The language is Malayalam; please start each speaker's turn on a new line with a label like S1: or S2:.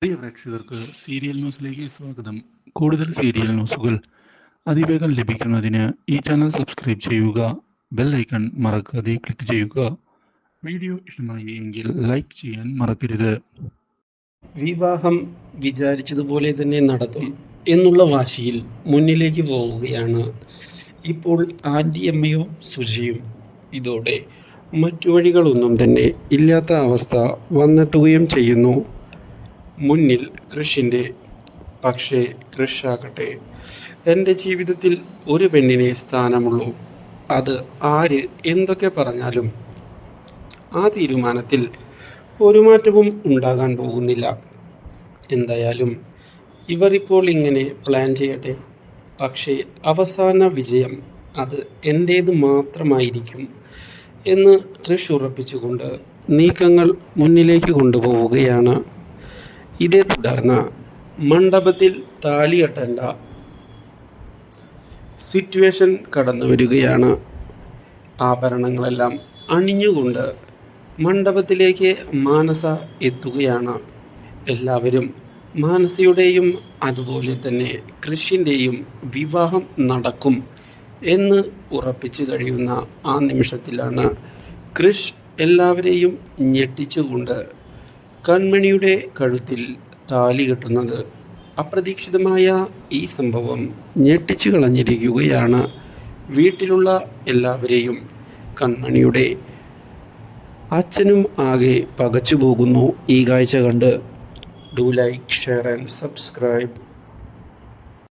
S1: പ്രിയ പ്രേക്ഷകർക്ക് സീരിയൽ ന്യൂസിലേക്ക് സ്വാഗതം. കൂടുതൽ സീരിയൽ ന്യൂസുകൾ അതിവേഗം ലഭിക്കുന്നതിന് ഈ ചാനൽ സബ്സ്ക്രൈബ് ചെയ്യുക. ബെൽ ഐക്കൺ മറക്കാതെ ക്ലിക്ക് ചെയ്യുക. വീഡിയോ ഇഷ്ടമായി എങ്കിൽ ലൈക്ക് ചെയ്യാൻ മറക്കരുത്.
S2: വിവാഹം വിചാരിച്ചതുപോലെ തന്നെ നടത്തും എന്നുള്ള വാശിയിൽ മുന്നിലേക്ക് പോവുകയാണ് ഇപ്പോൾ ആൻറ്റിയമ്മയും സുജയും. ഇതോടെ മറ്റു വഴികളൊന്നും തന്നെ ഇല്ലാത്ത അവസ്ഥ വന്നെത്തുകയും ചെയ്യുന്നു മുന്നിൽ കൃഷിൻ്റെ. പക്ഷേ കൃഷാകട്ടെ, എൻ്റെ ജീവിതത്തിൽ ഒരു പെണ്ണിനെ സ്ഥാനമുള്ളൂ, അത് ആര് എന്തൊക്കെ പറഞ്ഞാലും ആ തീരുമാനത്തിൽ ഒരു മാറ്റവും ഉണ്ടാകാൻ പോകുന്നില്ല. എന്തായാലും ഇവർ ഇപ്പോൾ ഇങ്ങനെ പ്ലാൻ ചെയ്യട്ടെ, പക്ഷേ അവസാന വിജയം അത് എൻ്റേത് മാത്രമായിരിക്കും എന്ന് തൃശ് ഉറപ്പിച്ചുകൊണ്ട് നീക്കങ്ങൾ മുന്നിലേക്ക് കൊണ്ടുപോവുകയാണ്. ഇതേ തുടർന്ന് മണ്ഡപത്തിൽ താലി കെട്ടേണ്ട സിറ്റുവേഷൻ കടന്നു വരികയാണ്. ആഭരണങ്ങളെല്ലാം അണിഞ്ഞുകൊണ്ട് മണ്ഡപത്തിലേക്ക് മാനസ എത്തുകയാണ്. എല്ലാവരും മാനസയുടെയും അതുപോലെ തന്നെ കൃഷിൻ്റെയും വിവാഹം നടക്കും എന്ന് ഉറപ്പിച്ചു കഴിയുന്ന ആ നിമിഷത്തിലാണ് കൃഷ് എല്ലാവരെയും ഞെട്ടിച്ചുകൊണ്ട് കൺമണിയുടെ കഴുത്തിൽ താലി കെട്ടുന്നത്. അപ്രതീക്ഷിതമായ ഈ സംഭവം ഞെട്ടിച്ചു കളഞ്ഞിരിക്കുകയാണ് വീട്ടിലുള്ള എല്ലാവരെയും. കൺമണിയുടെ അച്ഛനും ആകെ പകച്ചു പോകുന്നു ഈ കാഴ്ച കണ്ട്. Do like, share and subscribe.